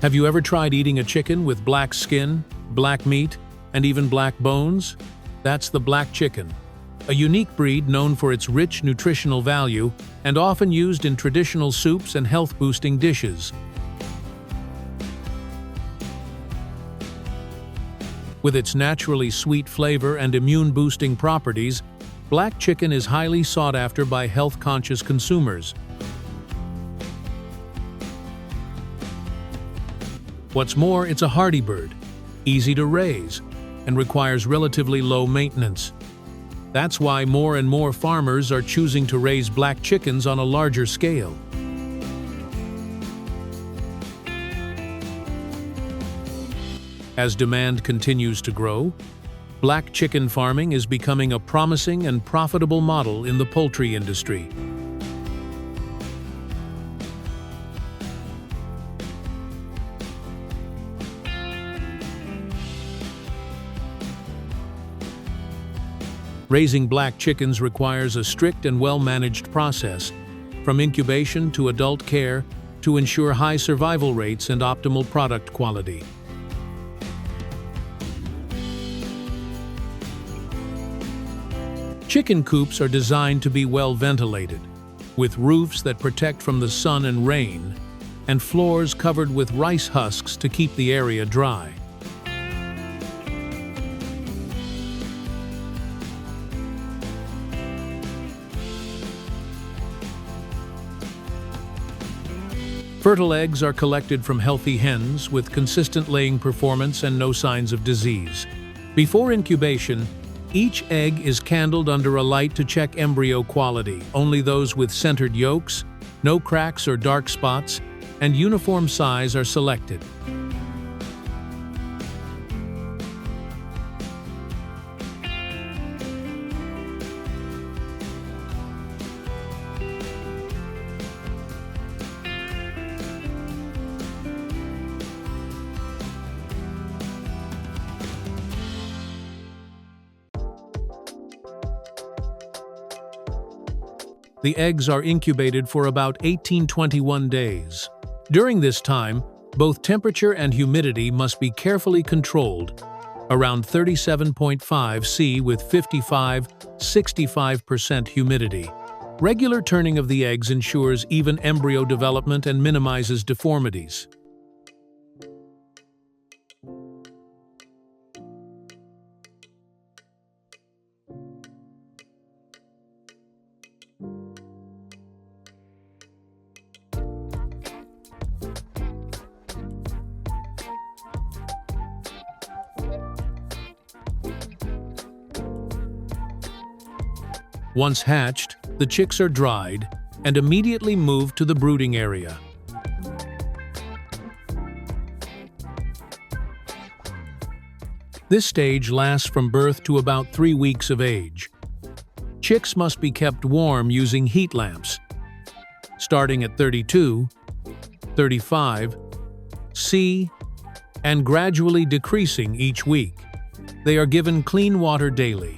Have you ever tried eating a chicken with black skin, black meat, and even black bones? That's the black chicken, a unique breed known for its rich nutritional value and often used in traditional soups and health-boosting dishes. With its naturally sweet flavor and immune-boosting properties, black chicken is highly sought after by health-conscious consumers. What's more, it's a hardy bird, easy to raise, and requires relatively low maintenance. That's why more and more farmers are choosing to raise black chickens on a larger scale. As demand continues to grow, black chicken farming is becoming a promising and profitable model in the poultry industry. Raising black chickens requires a strict and well-managed process, from incubation to adult care, to ensure high survival rates and optimal product quality. Chicken coops are designed to be well ventilated, with roofs that protect from the sun and rain, and floors covered with rice husks to keep the area dry. Fertile eggs are collected from healthy hens with consistent laying performance and no signs of disease. Before incubation, each egg is candled under a light to check embryo quality. Only those with centered yolks, no cracks or dark spots, and uniform size are selected. The eggs are incubated for about 18-21 days. During this time, both temperature and humidity must be carefully controlled, around 37.5 C with 55–65% humidity. Regular turning of the eggs ensures even embryo development and minimizes deformities. Once hatched, the chicks are dried and immediately moved to the brooding area. This stage lasts from birth to about 3 weeks of age. Chicks must be kept warm using heat lamps, starting at 32, 35 C, and gradually decreasing each week. They are given clean water daily.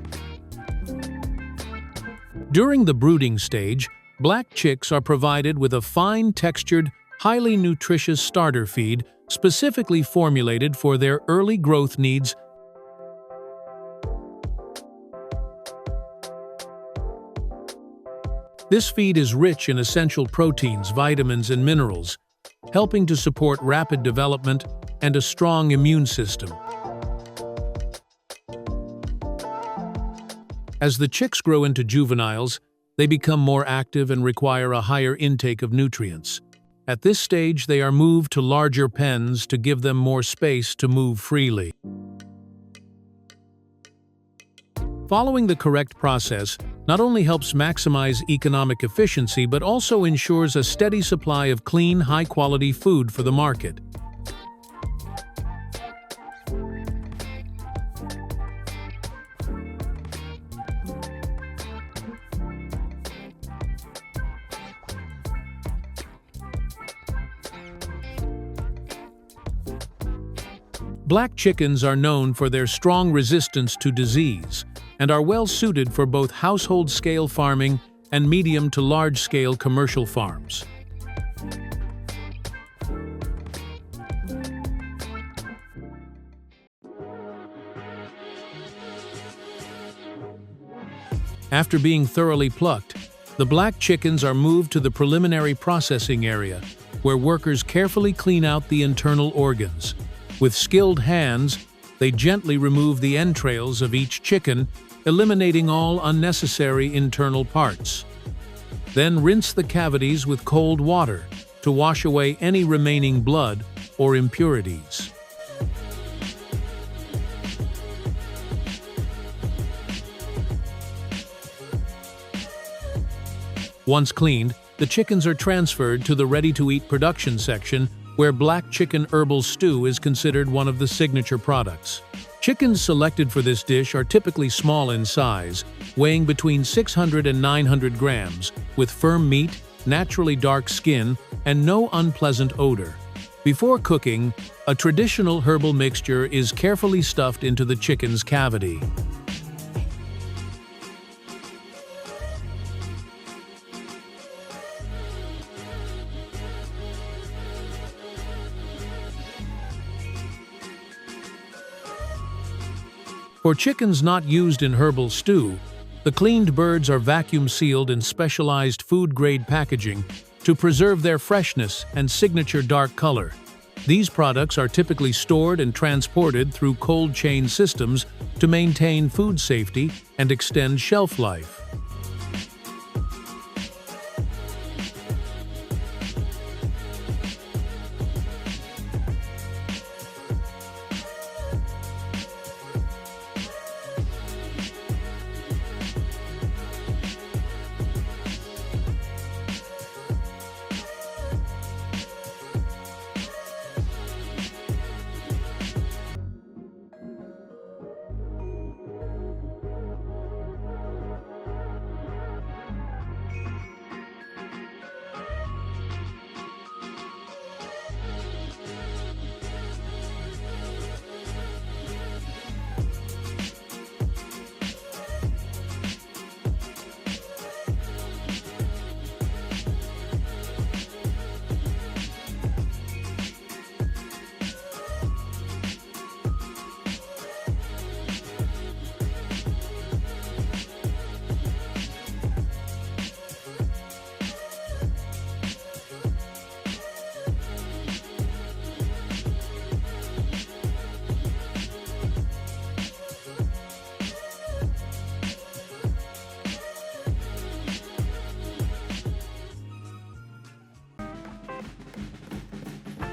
During the brooding stage, black chicks are provided with a fine-textured, highly nutritious starter feed specifically formulated for their early growth needs. This feed is rich in essential proteins, vitamins, and minerals, helping to support rapid development and a strong immune system. As the chicks grow into juveniles, they become more active and require a higher intake of nutrients. At this stage, they are moved to larger pens to give them more space to move freely. Following the correct process not only helps maximize economic efficiency but also ensures a steady supply of clean, high-quality food for the market. Black chickens are known for their strong resistance to disease and are well suited for both household-scale farming and medium to large-scale commercial farms. After being thoroughly plucked, the black chickens are moved to the preliminary processing area, where workers carefully clean out the internal organs. With skilled hands, they gently remove the entrails of each chicken, eliminating all unnecessary internal parts. Then rinse the cavities with cold water to wash away any remaining blood or impurities. Once cleaned, the chickens are transferred to the ready-to-eat production section, where black chicken herbal stew is considered one of the signature products. Chickens selected for this dish are typically small in size, weighing between 600 and 900 grams, with firm meat, naturally dark skin, and no unpleasant odor. Before cooking, a traditional herbal mixture is carefully stuffed into the chicken's cavity. For chickens not used in herbal stew, the cleaned birds are vacuum sealed in specialized food-grade packaging to preserve their freshness and signature dark color. These products are typically stored and transported through cold chain systems to maintain food safety and extend shelf life.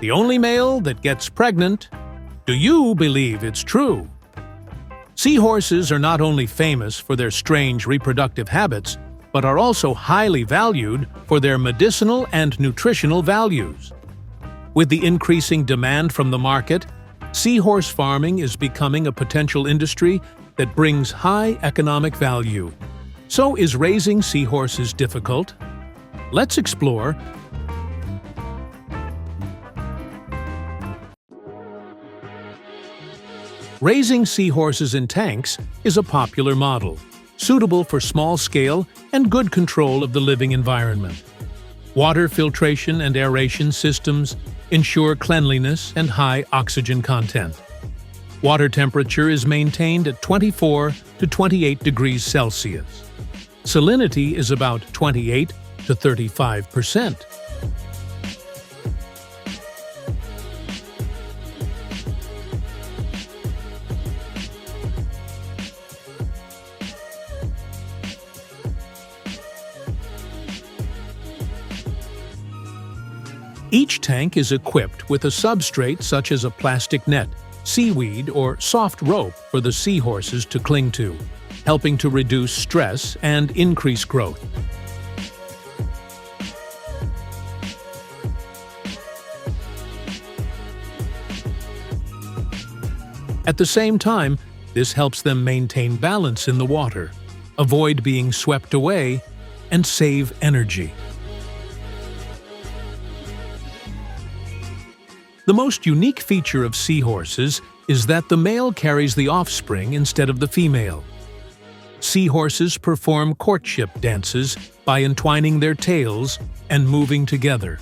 The only male that gets pregnant? Do you believe it's true? Seahorses are not only famous for their strange reproductive habits, but are also highly valued for their medicinal and nutritional values. With the increasing demand from the market, seahorse farming is becoming a potential industry that brings high economic value. So is raising seahorses difficult? Let's explore. Raising seahorses in tanks is a popular model, suitable for small scale and good control of the living environment. Water filtration and aeration systems ensure cleanliness and high oxygen content. Water temperature is maintained at 24 to 28 degrees Celsius. Salinity is about 28 to 35%. Each tank is equipped with a substrate such as a plastic net, seaweed, or soft rope for the seahorses to cling to, helping to reduce stress and increase growth. At the same time, this helps them maintain balance in the water, avoid being swept away, and save energy. The most unique feature of seahorses is that the male carries the offspring instead of the female. Seahorses perform courtship dances by entwining their tails and moving together.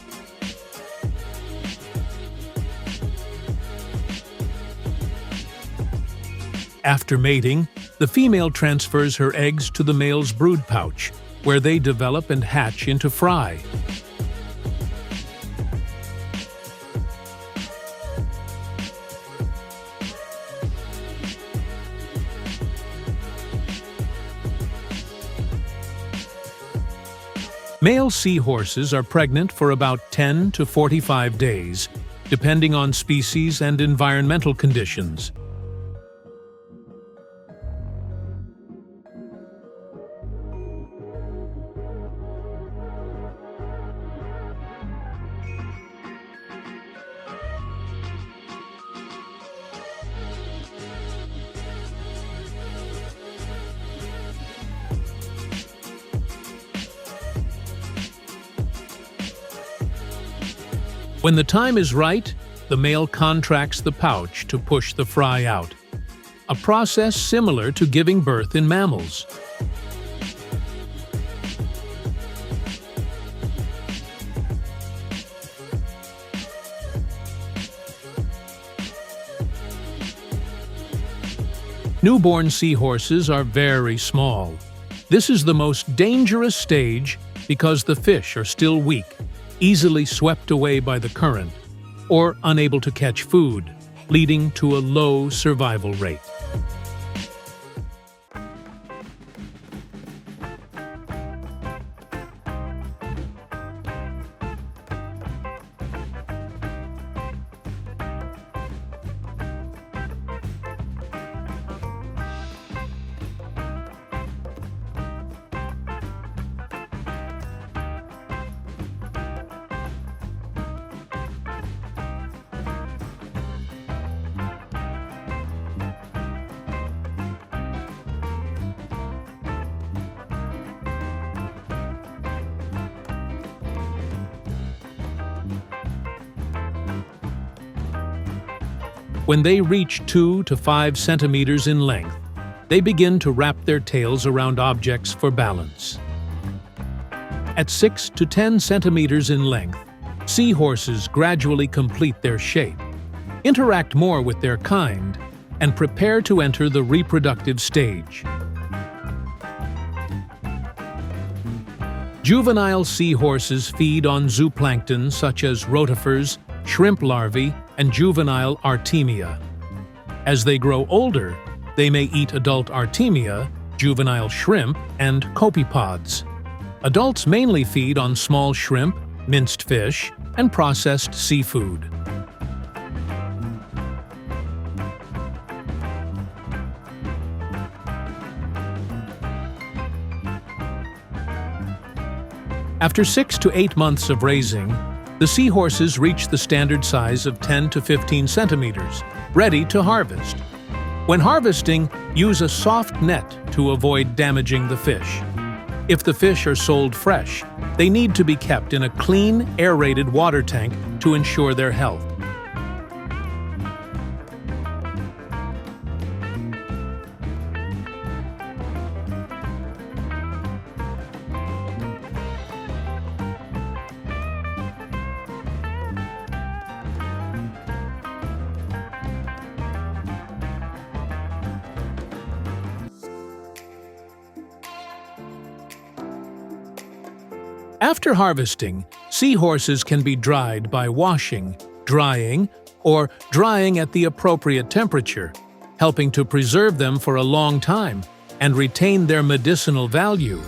After mating, The female transfers her eggs to the male's brood pouch, where they develop and hatch into fry. Male seahorses are pregnant for about 10 to 45 days, depending on species and environmental conditions. When the time is right, the male contracts the pouch to push the fry out, a process similar to giving birth in mammals. Newborn seahorses are very small. This is the most dangerous stage because the fish are still weak, easily swept away by the current, or unable to catch food, leading to a low survival rate. When they reach 2 to 5 centimeters in length, they begin to wrap their tails around objects for balance. At 6 to 10 centimeters in length, seahorses gradually complete their shape, interact more with their kind, and prepare to enter the reproductive stage. Juvenile seahorses feed on zooplankton such as rotifers, shrimp larvae, and juvenile artemia. As they grow older, they may eat adult artemia, juvenile shrimp, and copepods. Adults mainly feed on small shrimp, minced fish, and processed seafood. After 6 to 8 months of raising, the seahorses reach the standard size of 10 to 15 centimeters, ready to harvest. When harvesting, use a soft net to avoid damaging the fish. If the fish are sold fresh, they need to be kept in a clean, aerated water tank to ensure their health. After harvesting, seahorses can be dried by washing, drying, or drying at the appropriate temperature, helping to preserve them for a long time and retain their medicinal value.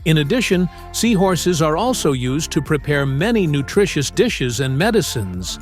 In addition, seahorses are also used to prepare many nutritious dishes and medicines.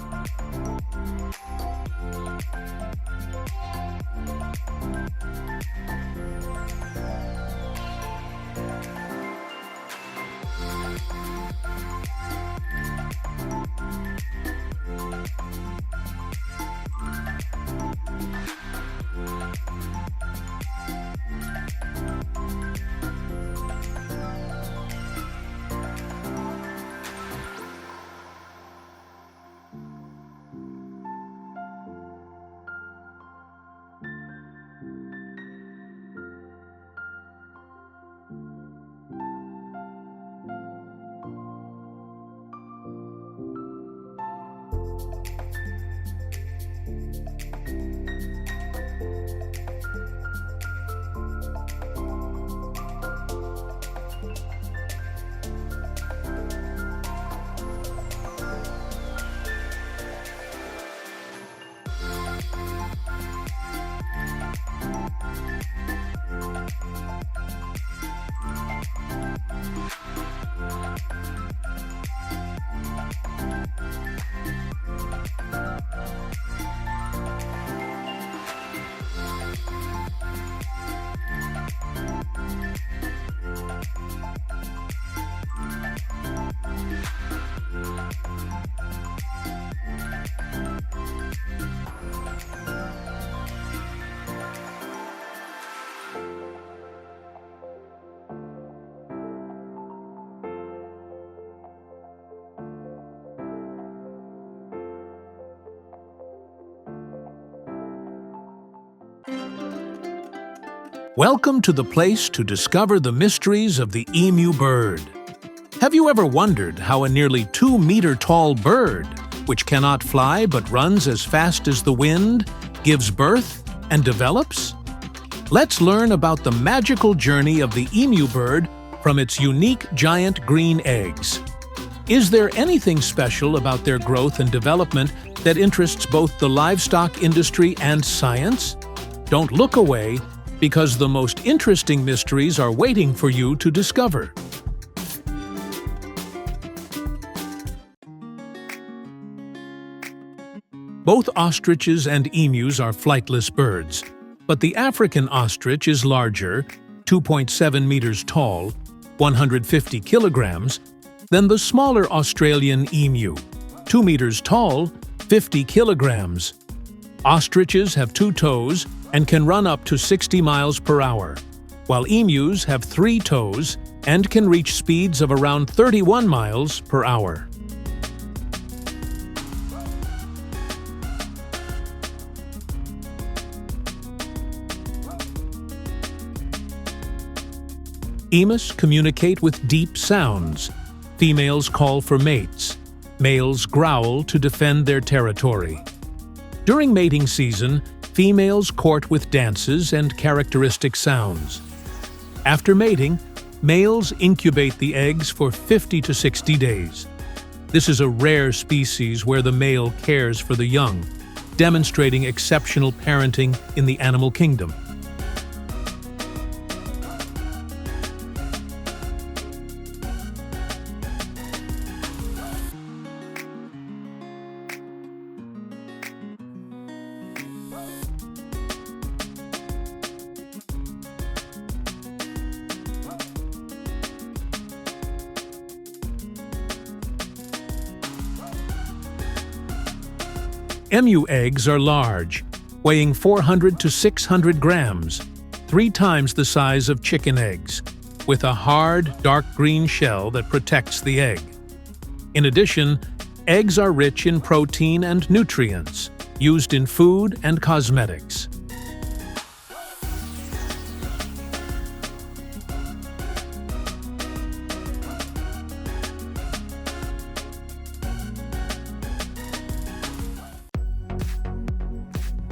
Welcome to the place to discover the mysteries of the emu bird. Have you ever wondered how a nearly 2-meter-tall bird, which cannot fly but runs as fast as the wind, gives birth and develops? Let's learn about the magical journey of the emu bird from its unique giant green eggs. Is there anything special about their growth and development that interests both the livestock industry and science? Don't look away, because the most interesting mysteries are waiting for you to discover. Both ostriches and emus are flightless birds, but the African ostrich is larger, 2.7 meters tall, 150 kilograms, than the smaller Australian emu, 2 meters tall, 50 kilograms. Ostriches have 2 toes and can run up to 60 miles per hour, while emus have 3 toes and can reach speeds of around 31 miles per hour. Emus communicate with deep sounds. Females call for mates. Males growl to defend their territory. During mating season, females court with dances and characteristic sounds. After mating, males incubate the eggs for 50 to 60 days. This is a rare species where the male cares for the young, demonstrating exceptional parenting in the animal kingdom. Emu eggs are large, weighing 400 to 600 grams, 3 times the size of chicken eggs, with a hard, dark green shell that protects the egg. In addition, eggs are rich in protein and nutrients, used in food and cosmetics.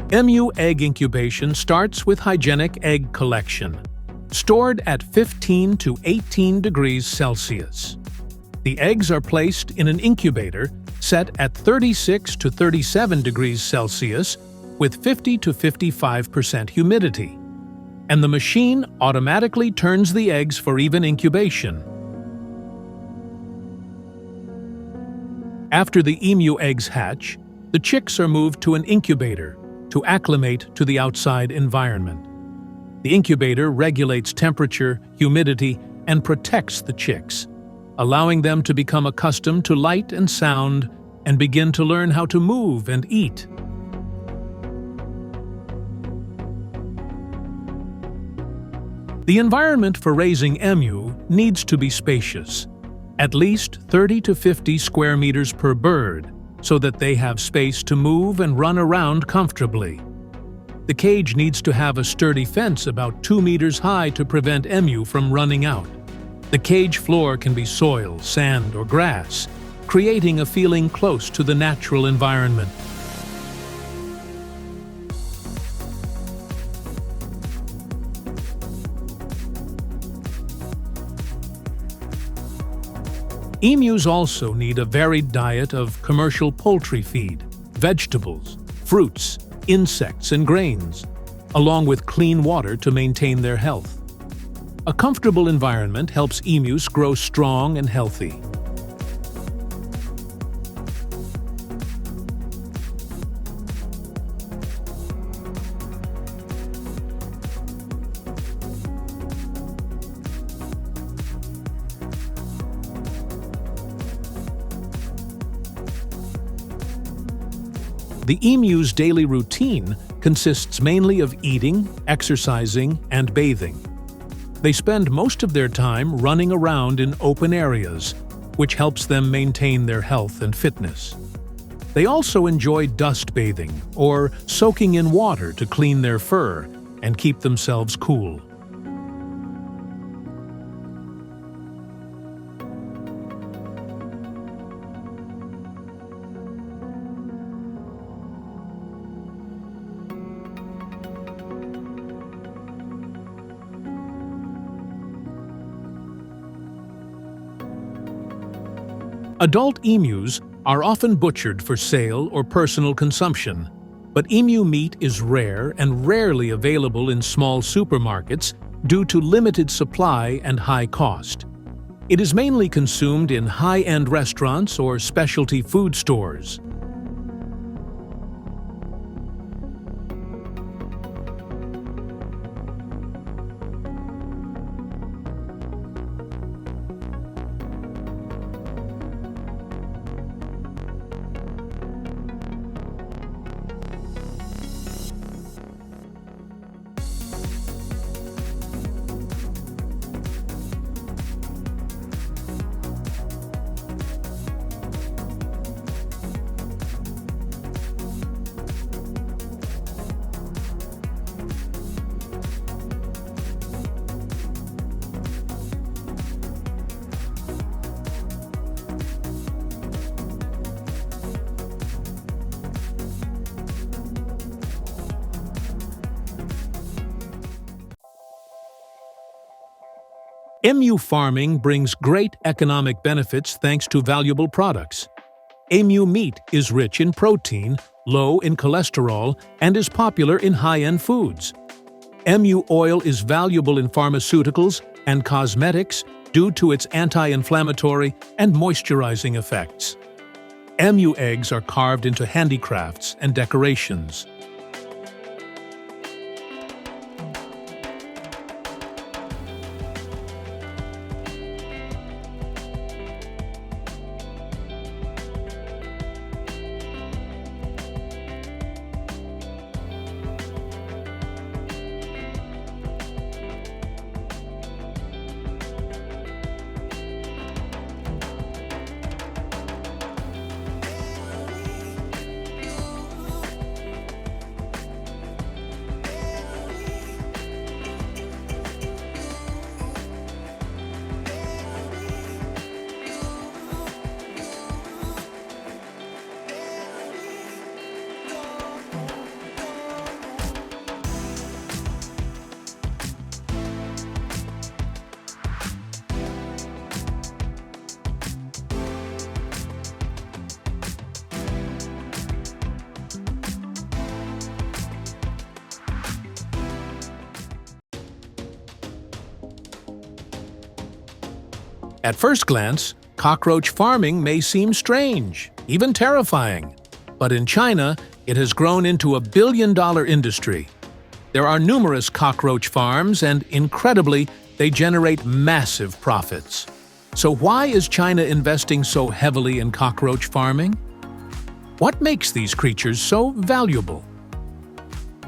Emu egg incubation starts with hygienic egg collection, stored at 15 to 18 degrees Celsius. The eggs are placed in an incubator set at 36 to 37 degrees Celsius with 50 to 55% humidity, and the machine automatically turns the eggs for even incubation. After the emu eggs hatch, the chicks are moved to an incubator to acclimate to the outside environment. The incubator regulates temperature, humidity, and protects the chicks, allowing them to become accustomed to light and sound and begin to learn how to move and eat. The environment for raising emu needs to be spacious, at least 30 to 50 square meters per bird, so that they have space to move and run around comfortably. The cage needs to have a sturdy fence about 2 meters high to prevent emu from running out. The cage floor can be soil, sand, or grass, creating a feeling close to the natural environment. Emus also need a varied diet of commercial poultry feed, vegetables, fruits, insects, and grains, along with clean water to maintain their health. A comfortable environment helps emus grow strong and healthy. The emu's daily routine consists mainly of eating, exercising, and bathing. They spend most of their time running around in open areas, which helps them maintain their health and fitness. They also enjoy dust bathing or soaking in water to clean their fur and keep themselves cool. Adult emus are often butchered for sale or personal consumption, but emu meat is rare and rarely available in small supermarkets due to limited supply and high cost. It is mainly consumed in high-end restaurants or specialty food stores. Emu farming brings great economic benefits thanks to valuable products. Emu meat is rich in protein, low in cholesterol, and is popular in high-end foods. Emu oil is valuable in pharmaceuticals and cosmetics due to its anti-inflammatory and moisturizing effects. Emu eggs are carved into handicrafts and decorations. At first glance, cockroach farming may seem strange, even terrifying. But in China, it has grown into a billion-dollar industry. There are numerous cockroach farms and, incredibly, they generate massive profits. So why is China investing so heavily in cockroach farming? What makes these creatures so valuable?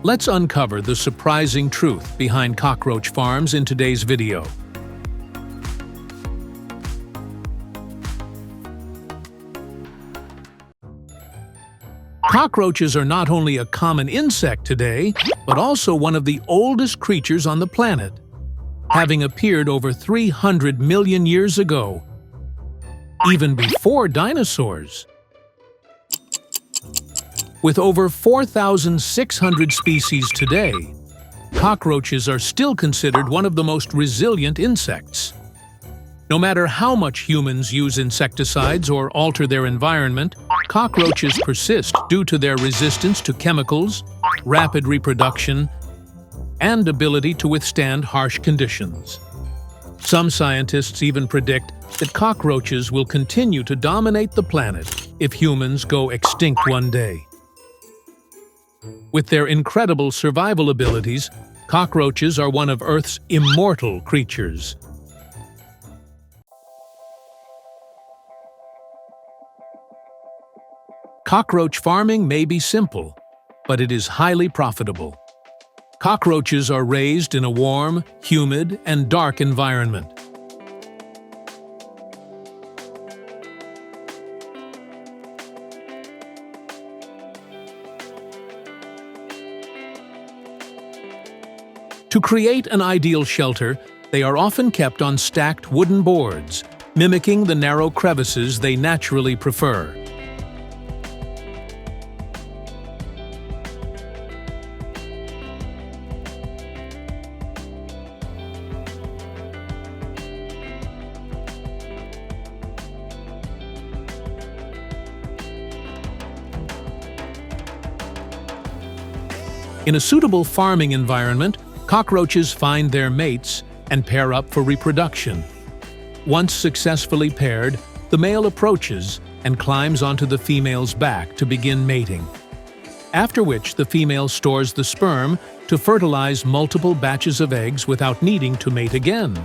Let's uncover the surprising truth behind cockroach farms in today's video. Cockroaches are not only a common insect today, but also one of the oldest creatures on the planet, having appeared over 300 million years ago, even before dinosaurs. With over 4,600 species today, cockroaches are still considered one of the most resilient insects. No matter how much humans use insecticides or alter their environment, cockroaches persist due to their resistance to chemicals, rapid reproduction, and ability to withstand harsh conditions. Some scientists even predict that cockroaches will continue to dominate the planet if humans go extinct one day. With their incredible survival abilities, cockroaches are one of Earth's immortal creatures. Cockroach farming may be simple, but it is highly profitable. Cockroaches are raised in a warm, humid, and dark environment. To create an ideal shelter, they are often kept on stacked wooden boards, mimicking the narrow crevices they naturally prefer. In a suitable farming environment, cockroaches find their mates and pair up for reproduction. Once successfully paired, the male approaches and climbs onto the female's back to begin mating. After which, the female stores the sperm to fertilize multiple batches of eggs without needing to mate again.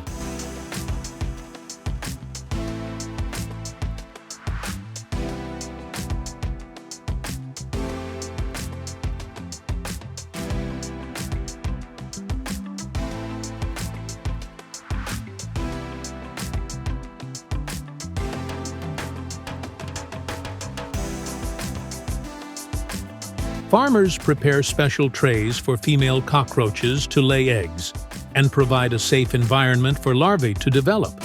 Farmers prepare special trays for female cockroaches to lay eggs and provide a safe environment for larvae to develop.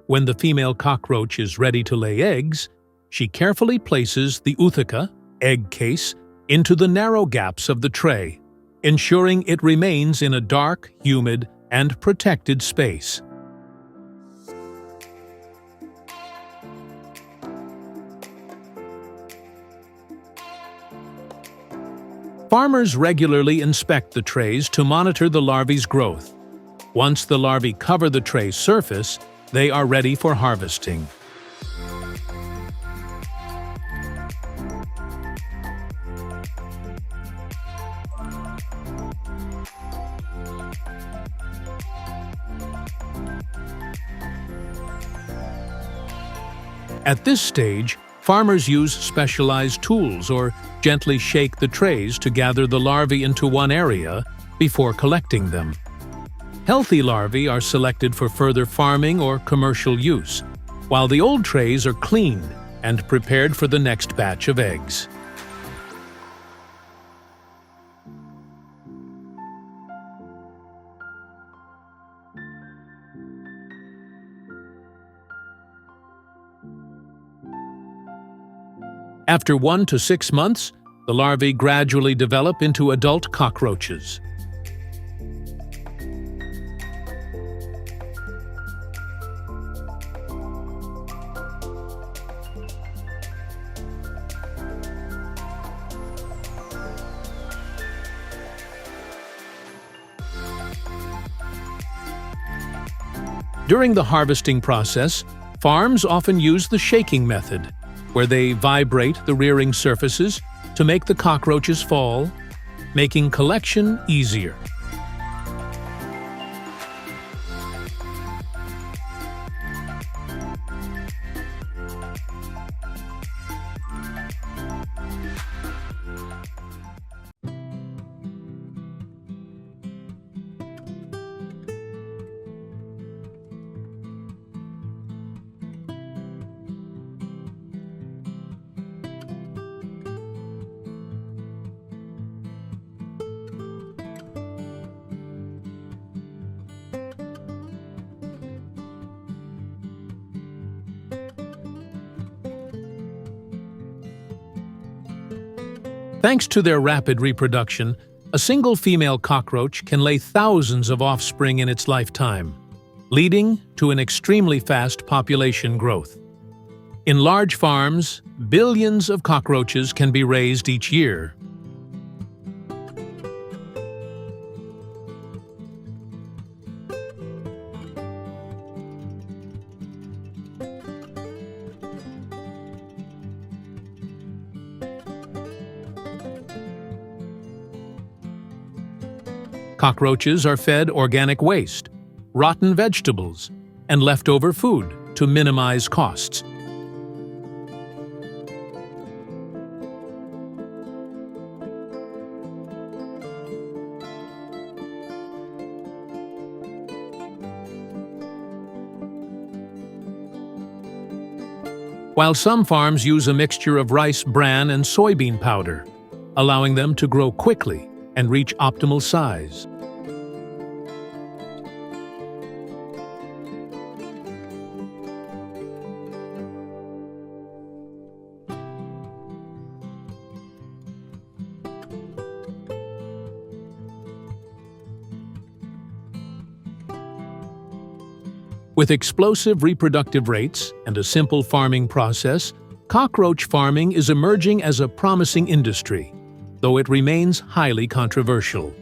When the female cockroach is ready to lay eggs, she carefully places the Uthaka, egg case, into the narrow gaps of the tray, ensuring it remains in a dark, humid, and protected space. Farmers regularly inspect the trays to monitor the larvae's growth. Once the larvae cover the tray's surface, they are ready for harvesting. At this stage, farmers use specialized tools or gently shake the trays to gather the larvae into one area before collecting them. Healthy larvae are selected for further farming or commercial use, while the old trays are cleaned and prepared for the next batch of eggs. After 1 to 6 months, the larvae gradually develop into adult cockroaches. During the harvesting process, farms often use the shaking method, where they vibrate the rearing surfaces to make the cockroaches fall, making collection easier. Thanks to their rapid reproduction, a single female cockroach can lay thousands of offspring in its lifetime, leading to an extremely fast population growth. In large farms, billions of cockroaches can be raised each year. Cockroaches are fed organic waste, rotten vegetables, and leftover food to minimize costs. While some farms use a mixture of rice bran and soybean powder, allowing them to grow quickly and reach optimal size. With explosive reproductive rates and a simple farming process, cockroach farming is emerging as a promising industry, though it remains highly controversial.